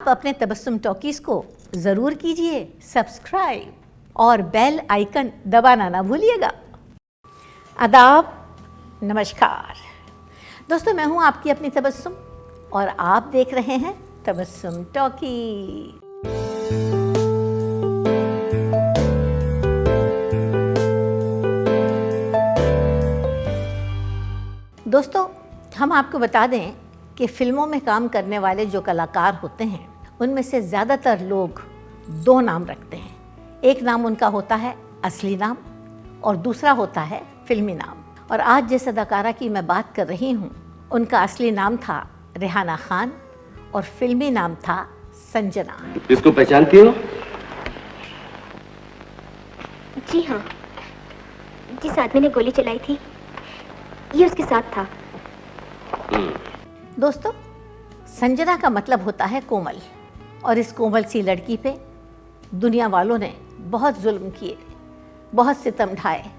आप अपने तबस्सुम टॉकीज़ को ज़रूर कीजिए सब्सक्राइब और बेल आइकन दबाना ना भूलिएगा। आदाब, नमस्कार दोस्तों, मैं हूं आपकी अपनी तबस्सुम और आप देख रहे हैं तबस्सुम टॉकी। दोस्तों, हम आपको बता दें कि फ़िल्मों में काम करने वाले जो कलाकार होते हैं उनमें से ज़्यादातर लोग दो नाम रखते हैं। एक नाम उनका होता है असली नाम और दूसरा होता है फिल्मी नाम। और आज जिस अदाकारा की मैं बात कर रही हूँ उनका असली नाम था रेहाना खान और फिल्मी नाम था संजना। इसको पहचानती हो? जी हाँ, जिस आदमी ने गोली चलाई थी ये उसके साथ था। दोस्तों, संजना का मतलब होता है कोमल और इस कोमल सी लड़की पे दुनिया वालों ने बहुत जुल्म किए, बहुत सितम ढाए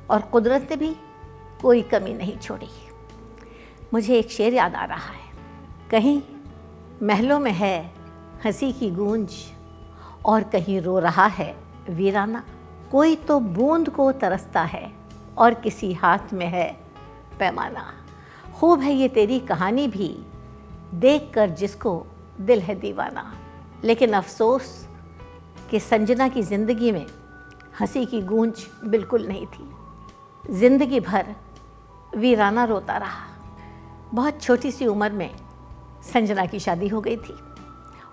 और कुदरत ने भी कोई कमी नहीं छोड़ी। मुझे एक शेर याद आ रहा है, कहीं महलों में है हंसी की गूंज और कहीं रो रहा है वीराना। कोई तो बूंद को तरसता है और किसी हाथ में है पैमाना। खूब है ये तेरी कहानी भी, देख कर जिसको दिल है दीवाना। लेकिन अफसोस कि संजना की ज़िंदगी में हंसी की गूंज बिल्कुल नहीं थी। ज़िंदगी भर वीराना रोता रहा। बहुत छोटी सी उम्र में संजना की शादी हो गई थी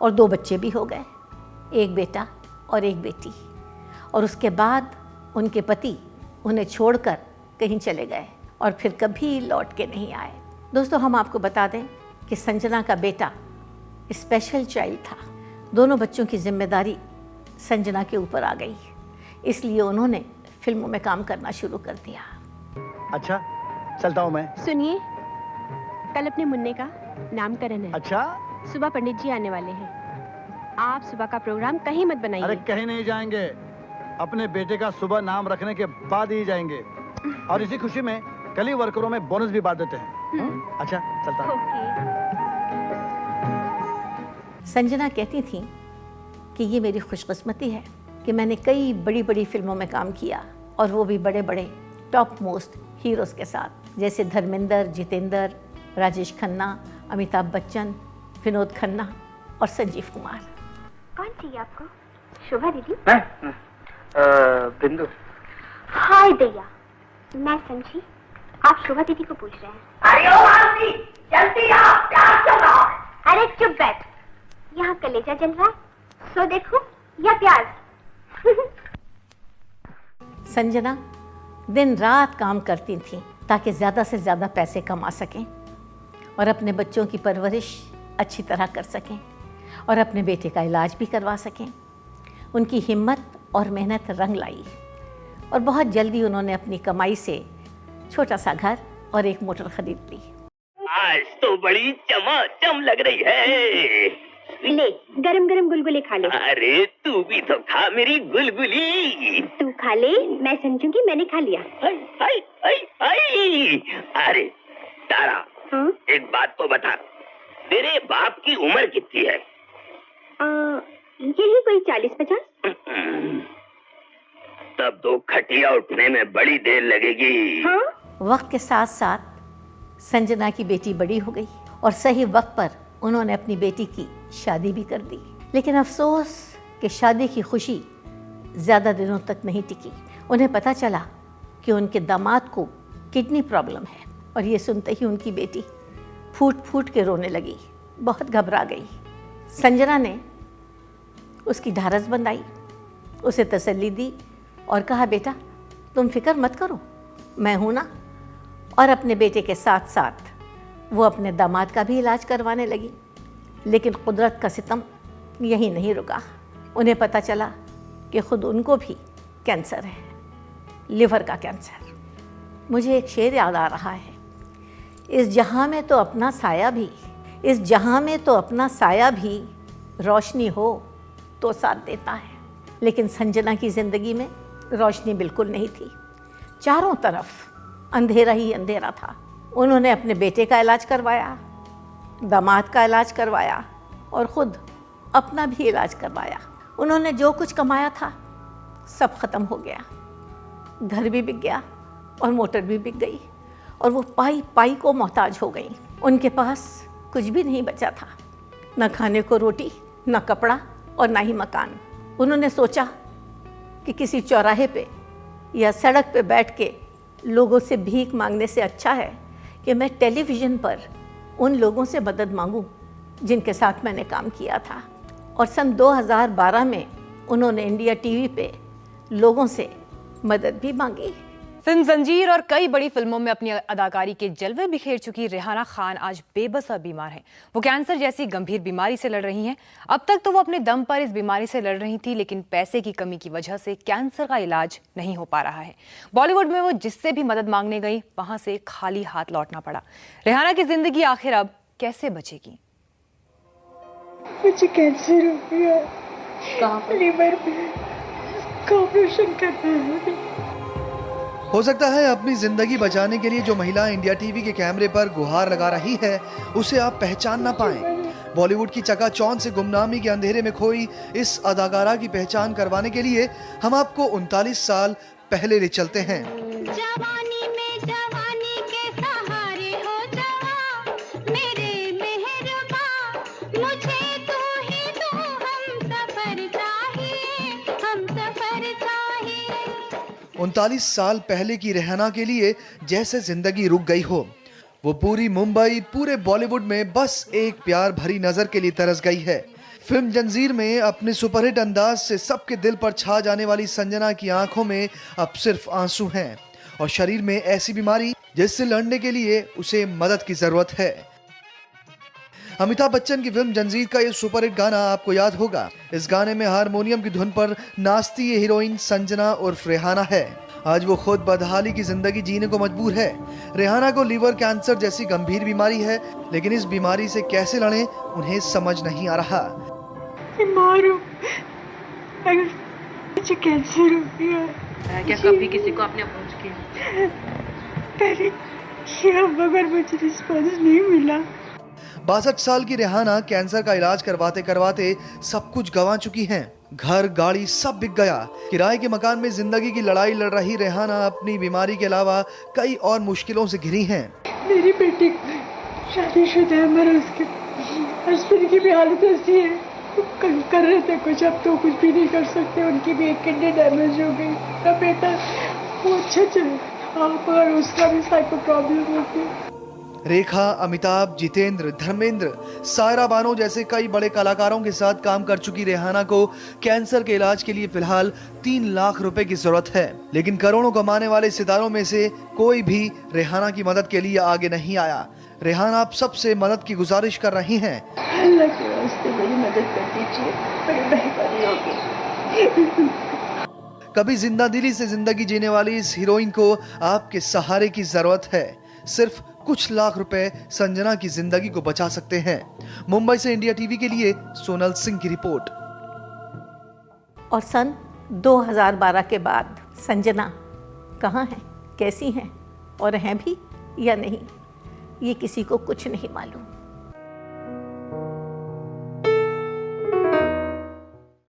और दो बच्चे भी हो गए, एक बेटा और एक बेटी। और उसके बाद उनके पति उन्हें छोड़कर कहीं चले गए और फिर कभी लौट के नहीं आए। दोस्तों, हम आपको बता दें कि संजना का बेटा स्पेशल चाइल्ड था। दोनों बच्चों की जिम्मेदारी संजना के ऊपर आ गई, इसलिए उन्होंने फिल्मों में काम करना शुरू कर दिया। अच्छा, चलता हूँ मैं। सुनिए, कल अपने मुन्ने का नामकरण है। अच्छा, सुबह पंडित जी आने वाले हैं। आप सुबह का प्रोग्राम कहीं मत बनाइए। अरे कहीं नहीं जाएंगे, अपने बेटे का सुबह नाम रखने के बाद ही जाएंगे। और इसी खुशी में कल ही वर्करों में बोनस भी बांट देते हैं। अच्छा, चलता हूँ। संजना कहती थी कि ये मेरी खुशकिस्मती है कि मैंने कई बड़ी बड़ी फिल्मों में काम किया और वो भी बड़े बड़े टॉप मोस्ट हीरोज़ के साथ, जैसे धर्मेंद्र, जितेंद्र, राजेश खन्ना, अमिताभ बच्चन, विनोद खन्ना और संजीव कुमार। कौन चाहिए आपको? शोभा दीदी? बिंदु। हाय दैया, मैं समझी आप शोभा दीदी को पूछ रहे हैं। अरे ओ आरती, जल्दी आ, प्यार चल रहा है। अरे चुप बैठ, यहाँ कलेजा जल रहा है, सो देखो या प्याज। संजना दिन रात काम करती थी ताकि ज़्यादा से ज़्यादा पैसे कमा सकें और अपने बच्चों की परवरिश अच्छी तरह कर सकें और अपने बेटे का इलाज भी करवा सकें। उनकी हिम्मत और मेहनत रंग लाई और बहुत जल्दी उन्होंने अपनी कमाई से छोटा सा घर और एक मोटर खरीद ली। आज तो बड़ी चमाचम लग रही है। ले, गरम गरम गुलगुले खा ले। अरे तू भी तो खा मेरी गुलगुली। तू खा ले, मैं समझूंगी मैंने खा लिया। हाय हाय हाय हाय। अरे तारा, हाँ? एक बात तो बता, तेरे बाप की उम्र कितनी है? यही कोई 40-50। तब तो खटिया उठने में बड़ी देर लगेगी। हाँ? वक्त के साथ साथ संजना की बेटी बड़ी हो गई और सही वक्त पर उन्होंने अपनी बेटी की शादी भी कर दी। लेकिन अफसोस कि शादी की खुशी ज़्यादा दिनों तक नहीं टिकी। उन्हें पता चला कि उनके दामाद को किडनी प्रॉब्लम है और ये सुनते ही उनकी बेटी फूट फूट के रोने लगी, बहुत घबरा गई। संजना ने उसकी ढारस बंधाई, उसे तसल्ली दी और कहा, बेटा तुम फिक्र मत करो, मैं हूँ ना। और अपने बेटे के साथ साथ वो अपने दामाद का भी इलाज करवाने लगी। लेकिन कुदरत का सितम यहीं नहीं रुका। उन्हें पता चला कि खुद उनको भी कैंसर है, लिवर का कैंसर। मुझे एक शेर याद आ रहा है, इस जहाँ में तो अपना साया भी, इस जहाँ में तो अपना साया भी रोशनी हो तो साथ देता है। लेकिन संजना की ज़िंदगी में रोशनी बिल्कुल नहीं थी, चारों तरफ अंधेरा ही अंधेरा था। उन्होंने अपने बेटे का इलाज करवाया, दामाद का इलाज करवाया और ख़ुद अपना भी इलाज करवाया। उन्होंने जो कुछ कमाया था सब खत्म हो गया, घर भी बिक गया और मोटर भी बिक गई और वो पाई पाई को मोहताज हो गई। उनके पास कुछ भी नहीं बचा था, न खाने को रोटी, न कपड़ा और न ही मकान। उन्होंने सोचा कि किसी चौराहे पे या सड़क पे बैठ के लोगों से भीख मांगने से अच्छा है कि मैं टेलीविज़न पर उन लोगों से मदद मांगूं जिनके साथ मैंने काम किया था। और सन 2012 में उन्होंने इंडिया टीवी पे लोगों से मदद भी मांगी। फिल्म जंजीर और कई बड़ी फिल्मों में अपनी अदाकारी के जलवे बिखेर चुकी रेहाना खान आज बेबस और बीमार हैं। वो कैंसर जैसी गंभीर बीमारी से लड़ रही हैं। अब तक तो वो अपने दम पर इस बीमारी से लड़ रही थी, लेकिन पैसे की कमी की वजह से कैंसर का इलाज नहीं हो पा रहा है। बॉलीवुड में वो जिससे भी मदद मांगने गई, वहां से खाली हाथ लौटना पड़ा। रेहाना की जिंदगी आखिर अब कैसे बचेगी? मुझे कैंसर हो गया, लीवर में, ऑपरेशन करना है। हो सकता है अपनी जिंदगी बचाने के लिए जो महिला इंडिया टीवी के कैमरे पर गुहार लगा रही है उसे आप पहचान ना पाएं। बॉलीवुड की चकाचौंध से गुमनामी के अंधेरे में खोई इस अदाकारा की पहचान करवाने के लिए हम आपको 39 साल पहले ले चलते हैं। जवानी में जवानी के सहारे हो जवां, मेरे मेहरबां, मुझे तू ही तू, हम सफर चाहिए, हम सफर चाहिए। 39 साल पहले की रेहाना के लिए जैसे जिंदगी रुक गई हो। वो पूरी मुंबई, पूरे बॉलीवुड में बस एक प्यार भरी नजर के लिए तरस गई है। फिल्म जंजीर में अपने सुपरहिट अंदाज से सबके दिल पर छा जाने वाली संजना की आंखों में अब सिर्फ आंसू हैं और शरीर में ऐसी बीमारी जिससे लड़ने के लिए उसे मदद की जरूरत है। अमिताभ बच्चन की फिल्म जंजीर का ये सुपरहिट गाना आपको याद होगा। इस गाने में हारमोनियम की धुन पर नाचती ये हीरोइन संजना उर्फ रेहाना है। आज वो खुद बदहाली की जिंदगी जीने को मजबूर है। रेहाना को लीवर कैंसर जैसी गंभीर बीमारी है, लेकिन इस बीमारी से कैसे लड़ें उन्हें समझ नहीं आ रहा। बीमार हूँ, मुझे कैंसर हो गया। क्या कभी किसी को आपने अप्रोच किया? पहले किया मगर मुझे रिस्पॉन्स नहीं मिला। 62 साल की रेहाना कैंसर का इलाज करवाते करवाते सब कुछ गंवा चुकी हैं। घर, गाड़ी सब बिक गया। किराए के मकान में जिंदगी की लड़ाई लड़ रही रेहाना अपनी बीमारी के अलावा कई और मुश्किलों से घिरी हैं। मेरी बेटी शादीशुदा है, मगर उसके हस्बैंड की भी हालत ऐसी है, वो कर रहे थे कुछ, अब तो कुछ भी नहीं कर सकते। उनकी भी एक किडनी डैमेज हो गई। मेरा बेटा वो अच्छा चल, मगर उसका भी साइको प्रॉब्लम हो गई। रेखा, अमिताभ, जितेंद्र, धर्मेंद्र, सायरा बानो जैसे कई बड़े कलाकारों के साथ काम कर चुकी रेहाना को कैंसर के इलाज के लिए फिलहाल 3 लाख रुपए की जरूरत है, लेकिन करोड़ों कमाने वाले सितारों में से कोई भी रेहाना की मदद के लिए आगे नहीं आया। रेहाना आप सबसे मदद की गुजारिश कर रही हैं। अल्लाह के वास्ते मेरी मदद कर दीजिए, बड़ी मेहरबानी होगी। कभी जिंदा दिली से जिंदगी जीने वाली इस हीरोइन को आपके सहारे की जरूरत है। सिर्फ कुछ लाख रुपए संजना की जिंदगी को बचा सकते हैं। मुंबई से इंडिया टीवी के लिए सोनल सिंह की रिपोर्ट। और सन 2012 के बाद संजना कहाँ हैं, कैसी हैं और हैं भी या नहीं, ये किसी को कुछ नहीं मालूम।